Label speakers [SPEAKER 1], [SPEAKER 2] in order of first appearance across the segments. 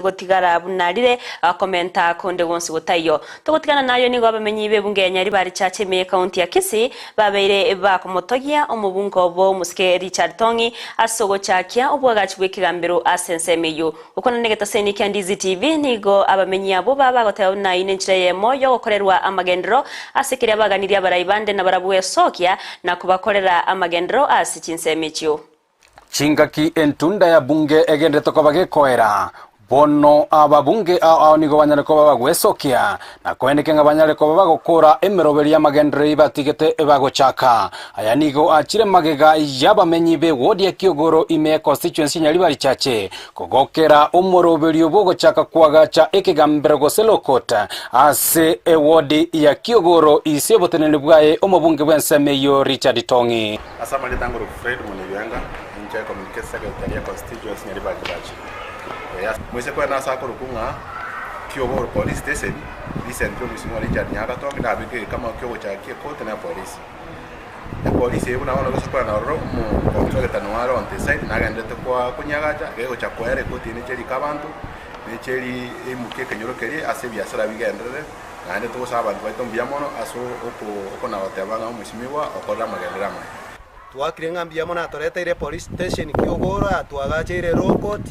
[SPEAKER 1] gutigara bunarire komenta konde wonsi gutayo tugutigana nayo nigo abamenyi bebunge nyari bari chacheme county ya Kisii babeire bakomotogia omubungo bo muske Richard Tongi asogo chakia obwagachi bwekigambiro asensemeyo ukona negeta seni Kandizi TV nigo abamenyi abo baba gotayo na inenchire yemo yo gukorerwa amagendero asikire abaganiri abarayibande na barabuye sokia na kubakorera amagendero asichinsemechyo
[SPEAKER 2] Chingaki entunda ya bunge egende toko bagekoera bono ababunge ao nigo banyareko babagwesokia na koeneke nga banyareko babagokora emeroberi ya magendere ibatigete bagochaka aya nigo achire magega yabamenyi be wodi ya Kiogoro ime constituency nyari bari chache kogokera umoroberi obogochaka kwagacha ekegambero goselokota ase wodi ya Kiogoro isebotenene bwaye omobunge bwensemeyo Richard Tongi
[SPEAKER 3] asama litangoro Fred Munibyanga nje communication secretary ya constituency nyari bari chache mwese kwa nasa ko rukunga Kiogoro police station lisentro misimu Richard Nyaga Tongi na bige kama Kiogoro cha kote na police ya police yebo na wana kwa na ro mu control tanuaro on the side na gande to kwa kunyagacha gego cha kwere kote ni cheri kabantu ni cheri imuke kenyoro keri ase biasara bigendere na ande to saba abantu mbiamono aso oko na watebanga musimiwa okola magendera ma
[SPEAKER 4] twakirenga mbiamono atoreta ile police station Kiogoro atwagacha ile road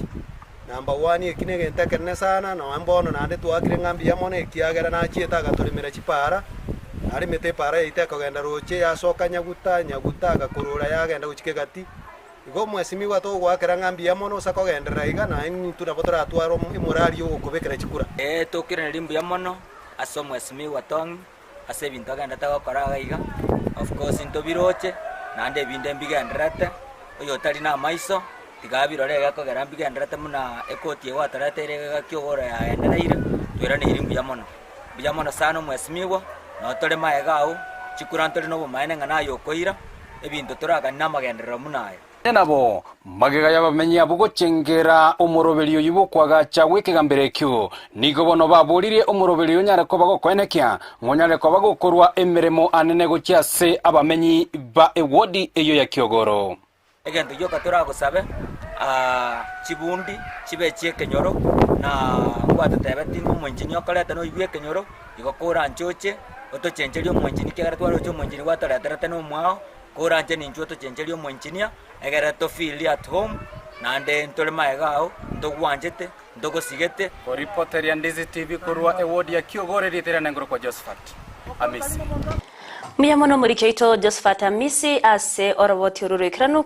[SPEAKER 4] Number 1 ikinege ntekene sana na mbono nande twakire ngambi yamone ikiagera na chieta gatorimera chipara ari mete para ite kogenda roche yasoka nyaguta gakurura yagenda guchike gati igo mwesimi gwa to gwakira ngambi yamono sakogendera iga na ni tunabotora atwaro imurari yo kubekera chikura
[SPEAKER 5] tokire limbu yamono aso mwesimi gwa Tongi ase bintu agenda tagokoraga iga of course into biroche nande binde mbigenderate oyo tari na maiso tigabirore gakogera mbigenderate muna ekoti gwataratere Kiogoro ya endereire twirane irimbu yamono sana mwesimiwa no tore maegao chikurantori no bumaene ngana yokoira ebintu toraga na magenderero munaye
[SPEAKER 2] nabo magega yabamenyi abugochengera omoroberi oyibo kwagacha wekegambere kyo nigo bono baburirie omoroberi onyare ko bagokwenekia ngonyare ko bagokorwa emeremo anene gochiase abamenyi ba ewodi eyo ya Kiogoro
[SPEAKER 5] egento yo katora gosabe chibundi chibechi Kenyoro na ngwatetebeti n'umwenjini okoreta no ibye Kenyoro igokora nchoche otochenjeri omwenjini kegara twaro cyo omwenjini gwatoreterete no mwao kora nje ninjo otochenjeri omwenjini egara to feel at home nande ntole maegao ndogwanjete ndogosigete
[SPEAKER 2] ko reporter ya Kandizi TV korwa ewodi ya Kiogoro riterana ngoro kwa Josephat Amisi
[SPEAKER 1] Miyamono muri keito Josephat Amisi ase oroboti ururu ikranu